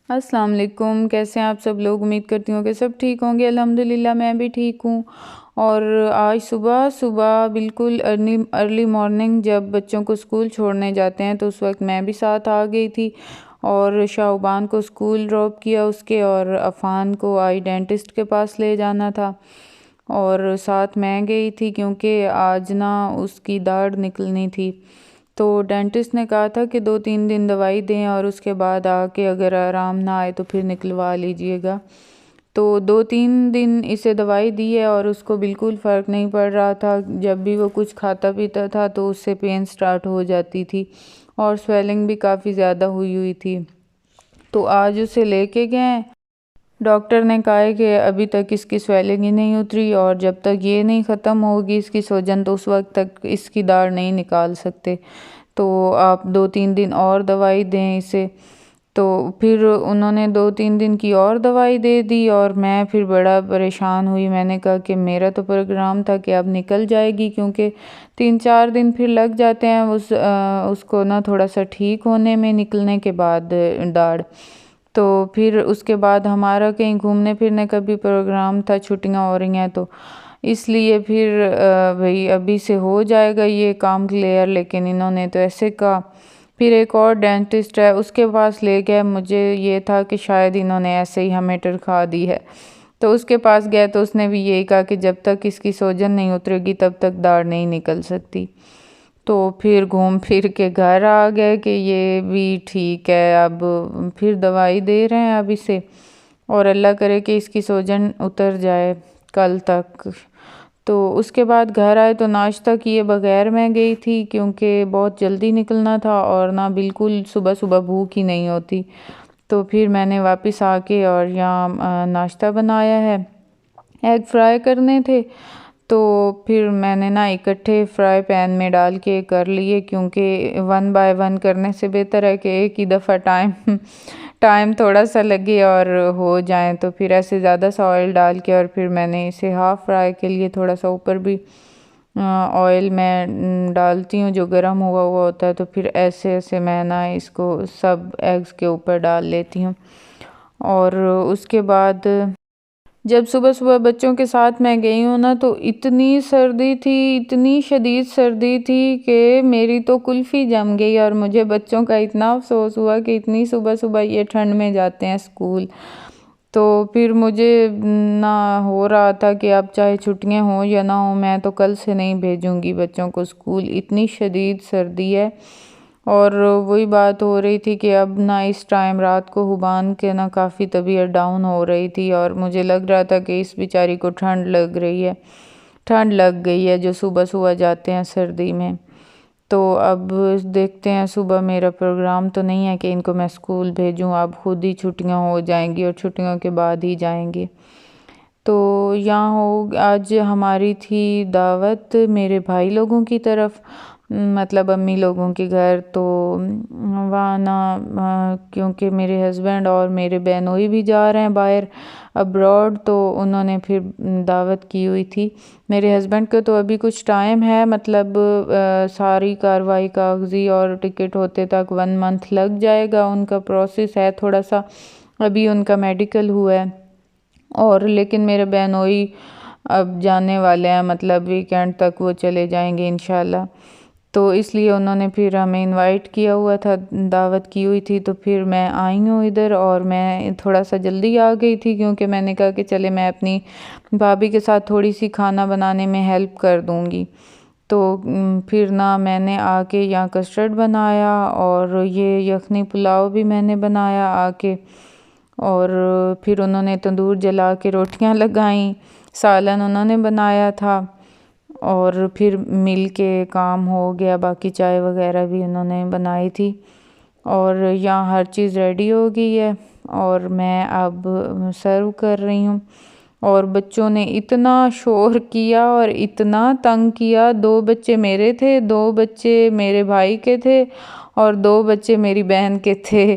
अस्सलाम वालेकुम। कैसे हैं आप सब लोग? उम्मीद करती हूँ कि सब ठीक होंगे। अल्हम्दुलिल्लाह मैं भी ठीक हूँ। और आज सुबह सुबह बिल्कुल अर्ली अर्ली मॉर्निंग जब बच्चों को स्कूल छोड़ने जाते हैं तो उस वक्त मैं भी साथ आ गई थी और शाहबान को स्कूल ड्रॉप किया उसके, और अफ़ान को आई डेंटिस्ट के पास ले जाना था और साथ मैं गई थी क्योंकि आज ना उसकी दाढ़ निकलनी थी। तो डेंटिस्ट ने कहा था कि 2-3 दिन दवाई दें और उसके बाद आके अगर आराम ना आए तो फिर निकलवा लीजिएगा। तो 2-3 दिन इसे दवाई दी है और उसको बिल्कुल फ़र्क नहीं पड़ रहा था। जब भी वो कुछ खाता पीता था तो उससे पेन स्टार्ट हो जाती थी और स्वेलिंग भी काफ़ी ज़्यादा हुई हुई थी। तो आज उसे लेके गए। डॉक्टर ने कहा है कि अभी तक इसकी स्वेलिंग ही नहीं उतरी और जब तक ये नहीं ख़त्म होगी इसकी सूजन तो उस वक्त तक इसकी दाढ़ नहीं निकाल सकते। तो आप 2-3 दिन और दवाई दें इसे। तो फिर उन्होंने 2-3 दिन की और दवाई दे दी और मैं फिर बड़ा परेशान हुई। मैंने कहा कि मेरा तो प्रोग्राम था कि अब निकल जाएगी, क्योंकि 3-4 दिन फिर लग जाते हैं उसको ना थोड़ा सा ठीक होने में, निकलने के बाद दाढ़। तो फिर उसके बाद हमारा कहीं घूमने फिरने का भी प्रोग्राम था, छुट्टियां हो रही हैं तो इसलिए फिर भाई अभी से हो जाएगा ये काम क्लियर, लेकिन इन्होंने तो ऐसे कहा। फिर एक और डेंटिस्ट है उसके पास ले गए। मुझे ये था कि शायद इन्होंने ऐसे ही हमें टरखा दी है, तो उसके पास गए तो उसने भी यही कहा कि जब तक इसकी सूजन नहीं उतरेगी तब तक दाढ़ नहीं निकल सकती। तो फिर घूम फिर के घर आ गए कि ये भी ठीक है। अब फिर दवाई दे रहे हैं अब इसे, और अल्लाह करे कि इसकी सूजन उतर जाए कल तक। तो उसके बाद घर आए तो नाश्ता किए बगैर मैं गई थी क्योंकि बहुत जल्दी निकलना था और ना बिल्कुल सुबह सुबह भूख ही नहीं होती। तो फिर मैंने वापस आके और यहाँ नाश्ता बनाया है। एग फ्राई करने थे तो फिर मैंने ना इकट्ठे फ्राई पैन में डाल के कर लिए, क्योंकि 1 बाय 1 करने से बेहतर है कि एक ही दफ़ा टाइम थोड़ा सा लगे और हो जाए। तो फिर ऐसे ज़्यादा सा ऑयल डाल के और फिर मैंने इसे हाफ़ फ्राई के लिए थोड़ा सा ऊपर भी ऑयल मैं डालती हूँ जो गर्म हुआ हुआ होता है। तो फिर ऐसे ऐसे मैं ना इसको सब एग्स के ऊपर डाल लेती हूँ। और उसके बाद जब सुबह सुबह बच्चों के साथ मैं गई हूँ ना तो इतनी सर्दी थी, इतनी शदीद सर्दी थी कि मेरी तो कुल्फ़ी जम गई और मुझे बच्चों का इतना अफसोस हुआ कि इतनी सुबह सुबह ये ठंड में जाते हैं स्कूल। तो फिर मुझे ना हो रहा था कि अब चाहे छुट्टियां हों या ना हो, मैं तो कल से नहीं भेजूंगी बच्चों को स्कूल, इतनी शदीद सर्दी है। और वही बात हो रही थी कि अब ना इस टाइम रात को हुबान के ना काफ़ी तबीयत डाउन हो रही थी और मुझे लग रहा था कि इस बेचारी को ठंड लग रही है, ठंड लग गई है जो सुबह सुबह जाते हैं सर्दी में। तो अब देखते हैं, सुबह मेरा प्रोग्राम तो नहीं है कि इनको मैं स्कूल भेजूं, अब खुद ही छुट्टियां हो जाएंगी और छुट्टियों के बाद ही जाएंगे। तो यहाँ हो आज हमारी थी दावत मेरे भाई लोगों की तरफ, मतलब अम्मी लोगों के घर। तो वहाँ ना क्योंकि मेरे हस्बैंड और मेरे बहनोई भी जा रहे हैं बाहर अब्रॉड, तो उन्होंने फिर दावत की हुई थी। मेरे हस्बैंड को तो अभी कुछ टाइम है, मतलब सारी कार्रवाई कागज़ी और टिकट होते तक 1 मंथ लग जाएगा। उनका प्रोसेस है थोड़ा सा, अभी उनका मेडिकल हुआ है। और लेकिन मेरे बहनोई अब जाने वाले हैं, मतलब वीकेंड तक वो चले जाएंगे इंशाल्लाह। तो इसलिए उन्होंने फिर हमें इनवाइट किया हुआ था, दावत की हुई थी। तो फिर मैं आई हूँ इधर और मैं थोड़ा सा जल्दी आ गई थी क्योंकि मैंने कहा कि चले मैं अपनी भाभी के साथ थोड़ी सी खाना बनाने में हेल्प कर दूँगी। तो फिर ना मैंने आके यहाँ कस्टर्ड बनाया और ये यखनी पुलाव भी मैंने बनाया आके। और फिर उन्होंने तंदूर जला के रोटियां लगाई, सालन उन्होंने बनाया था और फिर मिल के काम हो गया। बाकी चाय वगैरह भी उन्होंने बनाई थी और यहाँ हर चीज़ रेडी हो गई है और मैं अब सर्व कर रही हूँ। और बच्चों ने इतना शोर किया और इतना तंग किया। 2 बच्चे मेरे थे, 2 बच्चे मेरे भाई के थे और 2 बच्चे मेरी बहन के थे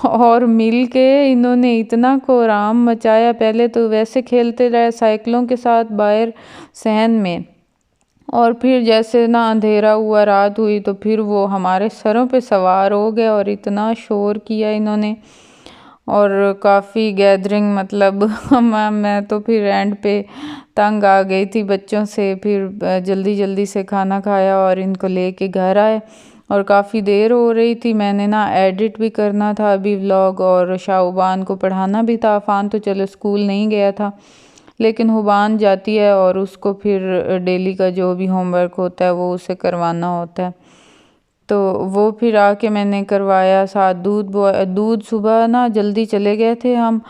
और मिल के इन्होंने इतना कोहराम मचाया। पहले तो वैसे खेलते रहे साइकिलों के साथ बाहर सहन में, और फिर जैसे ना अंधेरा हुआ, रात हुई, तो फिर वो हमारे सरों पे सवार हो गए और इतना शोर किया इन्होंने। और काफ़ी गैदरिंग, मतलब मैं तो फिर एंड पे तंग आ गई थी बच्चों से। फिर जल्दी जल्दी से खाना खाया और इनको लेके घर आए और काफ़ी देर हो रही थी। मैंने ना एडिट भी करना था अभी व्लॉग, और शाहबान को पढ़ाना भी था। अफ़ान तो चलो स्कूल नहीं गया था, लेकिन हुबान जाती है और उसको फिर डेली का जो भी होमवर्क होता है वो उसे करवाना होता है। तो वो फिर आके मैंने करवाया। साथ दूध सुबह ना जल्दी चले गए थे हम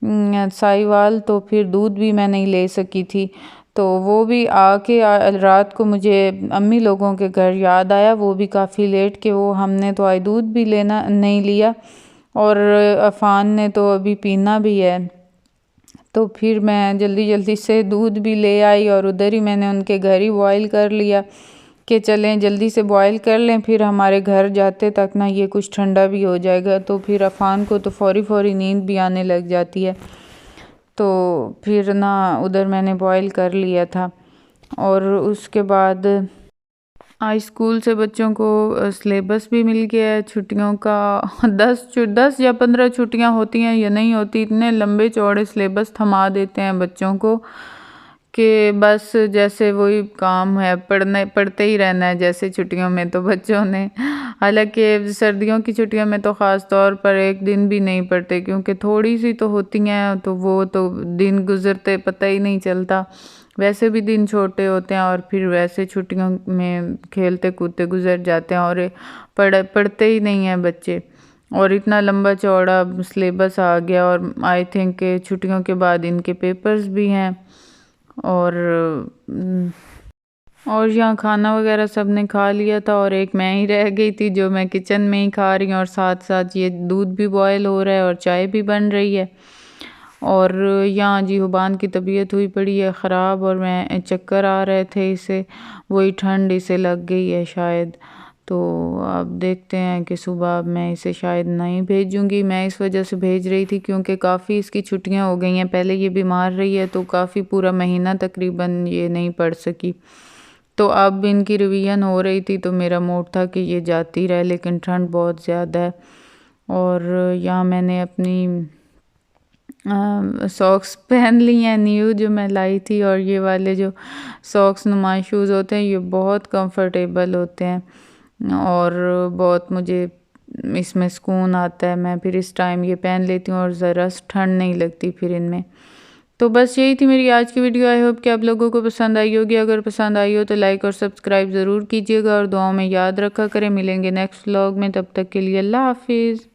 साहिवाल, तो फिर दूध भी मैं नहीं ले सकी थी। तो वो भी आके रात को मुझे अम्मी लोगों के घर याद आया, वो भी काफ़ी लेट के वो हमने तो आज दूध भी लेना नहीं लिया और अफ़ान ने तो अभी पीना भी है। तो फिर मैं जल्दी जल्दी से दूध भी ले आई और उधर ही मैंने उनके घर ही बॉयल कर लिया कि चलें जल्दी से बॉयल कर लें, फिर हमारे घर जाते तक ना ये कुछ ठंडा भी हो जाएगा। तो फिर अफ़ान को तो फौरी नींद भी आने लग जाती है, तो फिर ना उधर मैंने बॉयल कर लिया था। और उसके बाद आज स्कूल से बच्चों को सिलेबस भी मिल गया है छुट्टियों का। 10 या 15 छुट्टियां होती हैं या नहीं होती, इतने लंबे चौड़े सिलेबस थमा देते हैं बच्चों को कि बस जैसे वही काम है, पढ़ते ही रहना है जैसे छुट्टियों में तो बच्चों ने। हालांकि सर्दियों की छुट्टियों में तो ख़ास तौर पर एक दिन भी नहीं पढ़ते, क्योंकि थोड़ी सी तो होती हैं, तो वो तो दिन गुज़रते पता ही नहीं चलता। वैसे भी दिन छोटे होते हैं और फिर वैसे छुट्टियों में खेलते कूदते गुजर जाते हैं और पढ़ते ही नहीं हैं बच्चे। और इतना लंबा चौड़ा सिलेबस आ गया, और आई थिंक के छुट्टियों के बाद इनके पेपर्स भी हैं। और यहाँ खाना वगैरह सब ने खा लिया था और एक मैं ही रह गई थी जो मैं किचन में ही खा रही हूँ, और साथ साथ ये दूध भी बॉयल हो रहा है और चाय भी बन रही है। और यहाँ जी हुबान की तबीयत हुई पड़ी है ख़राब, और मैं चक्कर आ रहे थे इसे, वही ठंड इसे लग गई है शायद। तो अब देखते हैं कि सुबह अब मैं इसे शायद नहीं भेजूंगी। मैं इस वजह से भेज रही थी क्योंकि काफ़ी इसकी छुट्टियां हो गई हैं, पहले ये बीमार रही है तो काफ़ी पूरा महीना तकरीबन ये नहीं पढ़ सकी। तो अब इनकी रिवीजन हो रही थी तो मेरा मूड था कि ये जाती रहे, लेकिन ठंड बहुत ज़्यादा है। और यहाँ मैंने अपनी सॉक्स पहन ली हैं न्यू जो मैं लाई थी, और ये वाले जो सॉक्स नुमा शूज़ होते हैं ये बहुत कंफर्टेबल होते हैं और बहुत मुझे इसमें सुकून आता है। मैं फिर इस टाइम ये पहन लेती हूँ और ज़रा ठंड नहीं लगती फिर इनमें। तो बस यही थी मेरी आज की वीडियो। आई होप कि आप लोगों को पसंद आई होगी। अगर पसंद आई हो तो लाइक और सब्सक्राइब ज़रूर कीजिएगा और दुआओं में याद रखा करें। मिलेंगे नेक्स्ट व्लॉग में, तब तक के लिए अल्लाह हाफिज़।